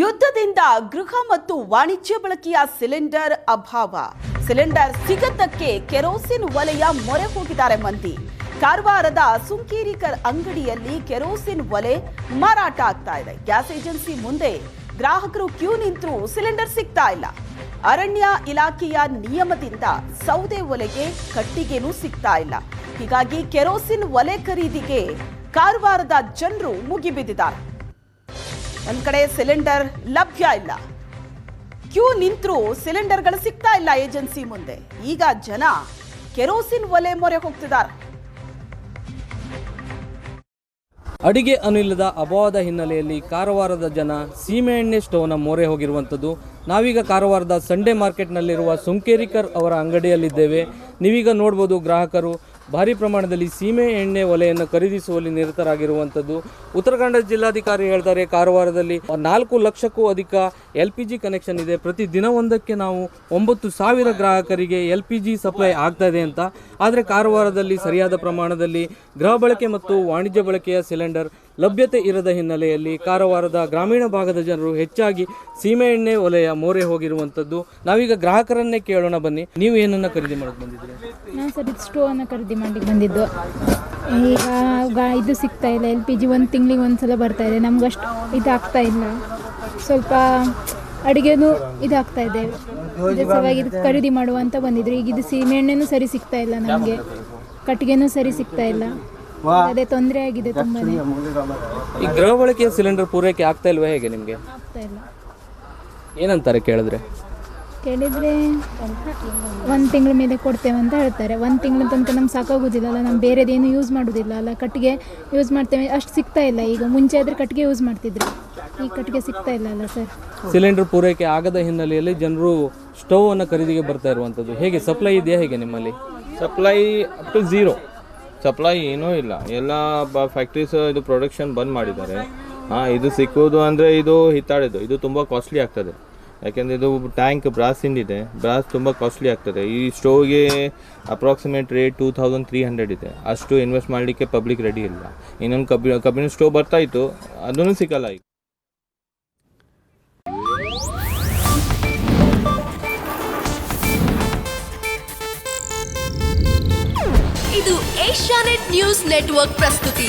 ಯುದ್ಧದಿಂದ ಗೃಹ ಮತ್ತು ವಾಣಿಜ್ಯ ಬಳಕೆಯ ಸಿಲಿಂಡರ್ ಅಭಾವ. ಸಿಲಿಂಡರ್ ಸಿಗದ್ದಕ್ಕೆ ಕೆರೋಸಿನ್ ಒಲೆಯ ಮೊರೆ ಹೋಗಿದ್ದಾರೆ ಮಂದಿ. ಕಾರವಾರದ ಸುಂಕೇರಿಕರ್ ಅಂಗಡಿಯಲ್ಲಿ ಕೆರೋಸಿನ್ ಒಲೆ ಮಾರಾಟ ಆಗ್ತಾ ಇದೆ. ಗ್ಯಾಸ್ ಏಜೆನ್ಸಿ ಮುಂದೆ ಗ್ರಾಹಕರು ಕ್ಯೂ ನಿಂತರೂ ಸಿಲಿಂಡರ್ ಸಿಗ್ತಾ ಇಲ್ಲ. ಅರಣ್ಯ ಇಲಾಖೆಯ ನಿಯಮದಿಂದ ಸೌದೆ ಒಲೆಗೆ ಕಟ್ಟಿಗೆನೂ ಸಿಗ್ತಾ ಇಲ್ಲ. ಹೀಗಾಗಿ ಕೆರೋಸಿನ್ ಒಲೆ ಖರೀದಿಗೆ ಕಾರವಾರದ ಜನರು ಮುಗಿಬಿದ್ದಿದ್ದಾರೆ. ಒಂದ್ ಕಡೆ ಸಿಲಿಂಡರ್ ಲಭ್ಯ ಇಲ್ಲ, ಕ್ಯೂ ನಿಂತರೂ ಸಿಲಿಂಡರ್ಗಳು ಸಿಗ್ತಾ ಇಲ್ಲ ಏಜೆನ್ಸಿ ಮುಂದೆ. ಈಗ ಜನ ಕೆರೋಸಿನ್ ಒಲೆ ಮೊರೆ ಹೋಗ್ತಿದ್ದಾರೆ. ಅಡಿಗೆ ಅನಿಲದ ಅಭಾವದ ಹಿನ್ನೆಲೆಯಲ್ಲಿ ಕಾರವಾರದ ಜನ ಸೀಮೆಎಣ್ಣೆ ಸ್ಟೋವ್ನ ಮೊರೆ ಹೋಗಿರುವಂಥದ್ದು. ನಾವೀಗ ಕಾರವಾರದ ಸಂಡೇ ಮಾರ್ಕೆಟ್ನಲ್ಲಿರುವ ಸುಂಕೇರಿಕರ್ ಅವರ ಅಂಗಡಿಯಲ್ಲಿದ್ದೇವೆ. ನೀವೀಗ ನೋಡ್ಬೋದು, ಗ್ರಾಹಕರು ಭಾರಿ ಪ್ರಮಾಣದಲ್ಲಿ ಸೀಮೆ ಎಣ್ಣೆ ಒಲೆಯನ್ನು ಖರೀದಿಸುವಲ್ಲಿ ನಿರತರಾಗಿರುವಂಥದ್ದು. ಉತ್ತರ ಕನ್ನಡ ಜಿಲ್ಲಾಧಿಕಾರಿ ಹೇಳ್ತಾರೆ, ಕಾರವಾರದಲ್ಲಿ 4 ಲಕ್ಷಕ್ಕೂ ಅಧಿಕ LPG ಕನೆಕ್ಷನ್ ಇದೆ. ಪ್ರತಿ ದಿನವೊಂದಕ್ಕೆ ನಾವು 9,000 ಗ್ರಾಹಕರಿಗೆ LPG ಸಪ್ಲೈ ಆಗ್ತಾ ಇದೆ ಅಂತ. ಆದರೆ ಕಾರವಾರದಲ್ಲಿ ಸರಿಯಾದ ಪ್ರಮಾಣದಲ್ಲಿ ಗೃಹ ಬಳಕೆ ಮತ್ತು ವಾಣಿಜ್ಯ ಬಳಕೆಯ ಸಿಲಿಂಡರ್ ಲಭ್ಯತೆ ಇರದ ಹಿನ್ನೆಲೆಯಲ್ಲಿ ಕಾರವಾರದ ಗ್ರಾಮೀಣ ಭಾಗದ ಜನರು ಹೆಚ್ಚಾಗಿ ಸೀಮೆ ಎಣ್ಣೆ ಒಲೆಯ ಮೊರೆ ಹೋಗಿರುವಂಥದ್ದು. ನಾವೀಗ ಗ್ರಾಹಕರನ್ನೇ ಕೇಳೋಣ, ಬನ್ನಿ. ನೀವು ಏನನ್ನ ಖರೀದಿ ಮಾಡಕ್ಕೆ ಬಂದಿದ್ದೀರಿ? ನಾನು ಸರ್ ಸ್ಟೋವನ್ನು ಖರೀದಿ ಮಾಡಿ ಬಂದಿದ್ದು. ಈಗ ಇದು ಸಿಗ್ತಾ ಇಲ್ಲ. LPG 1 ತಿಂಗಳಿಗೆ ಒಂದ್ಸಲ ಬರ್ತಾ ಇದೆ. ನಮ್ಗಷ್ಟು ಇದಾಗ್ತಾ ಇಲ್ಲ. ಸ್ವಲ್ಪ ಅಡುಗೆನೂ ಇದಾಗ್ತಾ ಇದೆ. ಇದ್ರ ಸಲುವಾಗಿ ಇದು ಖರೀದಿ ಮಾಡುವಂತ ಬಂದಿದ್ರು. ಈಗ ಇದು ಸೀಮೆಎಣ್ಣೆನೂ ಸರಿ ಸಿಗ್ತಾ ಇಲ್ಲ, ನಮಗೆ ಕಟ್ಟಿಗೆನೂ ಸರಿ ಸಿಗ್ತಾ ಇಲ್ಲ. ಅದೇ ತೊಂದರೆ ಆಗಿದೆ ತುಂಬಾನೇ. ಈ ಗೃಹ ಬಳಕೆಯ ಸಿಲಿಂಡರ್ ಪೂರೈಕೆ ಆಗ್ತಾ ಇಲ್ವಾ? ಹೇಗೆ ನಿಮಗೆ ಆಗ್ತಾ ಇಲ್ಲ? ಏನಂತಾರೆ ಕೇಳಿದ್ರೆ 1 ತಿಂಗಳ ಮೇಲೆ ಕೊಡ್ತೇವೆ ಅಂತ ಹೇಳ್ತಾರೆ. 1 ತಿಂಗಳ ತನಕ ನಮ್ಗೆ ಸಾಕಾಗೋದಿಲ್ಲ ಅಲ್ಲ. ನಾವು ಬೇರೆದೇನು ಯೂಸ್ ಮಾಡೋದಿಲ್ಲ ಅಲ್ಲ, ಕಟ್ಟಿಗೆ ಯೂಸ್ ಮಾಡ್ತೇವೆ. ಅಷ್ಟು ಸಿಗ್ತಾ ಇಲ್ಲ. ಈಗ ಮುಂಚೆ ಆದರೆ ಕಟ್ಟಿಗೆ ಯೂಸ್ ಮಾಡ್ತಿದ್ರು, ಈ ಕಟ್ಟಿಗೆ ಸಿಗ್ತಾ ಇಲ್ಲ ಅಲ್ಲ ಸರ್. ಸಿಲಿಂಡರ್ ಪೂರೈಕೆ ಆಗದ ಹಿನ್ನೆಲೆಯಲ್ಲಿ ಜನರು ಸ್ಟವ್ ಅನ್ನು ಖರೀದಿಗೆ ಬರ್ತಾ ಇರುವಂಥದ್ದು. ಹೇಗೆ ಸಪ್ಲೈ ಇದೆಯಾ ಹೇಗೆ ನಿಮ್ಮಲ್ಲಿ? Supply up to 0. ಸಪ್ಲೈ ಏನೂ ಇಲ್ಲ. ಎಲ್ಲ ಫ್ಯಾಕ್ಟ್ರೀಸ್ ಇದು ಪ್ರೊಡಕ್ಷನ್ ಬಂದ್ ಮಾಡಿದ್ದಾರೆ. ಇದು ಸಿಕ್ಕೋದು ಅಂದರೆ ಇದು ಹಿತ್ತಾಳೆದು, ಇದು ತುಂಬ ಕಾಸ್ಟ್ಲಿ ಆಗ್ತದೆ. ಯಾಕೆಂದರೆ ಇದು ಟ್ಯಾಂಕ್ ಬ್ರಾಸಿಂದಿದೆ. ಬ್ರಾಸ್ ತುಂಬ ಕಾಸ್ಟ್ಲಿ ಆಗ್ತದೆ. ಈ ಸ್ಟೋವ್ಗೆ ಅಪ್ರಾಕ್ಸಿಮೇಟ್ ರೇಟ್ 2300 ಇದೆ. ಅಷ್ಟು ಇನ್ವೆಸ್ಟ್ ಮಾಡಲಿಕ್ಕೆ ಪಬ್ಲಿಕ್ ರೆಡಿ ಇಲ್ಲ. ಇನ್ನೊಂದು ಕಬ್ಬಿಣ ಸ್ಟೋವ್ ಬರ್ತಾ ಇತ್ತು, ಅದನ್ನು ಸಿಕ್ಕಲ್ಲ ಈಗ. ಇದು ಏಷ್ಯಾನೆಟ್ ನ್ಯೂಸ್ ನೆಟ್ವರ್ಕ್ ಪ್ರಸ್ತುತಿ.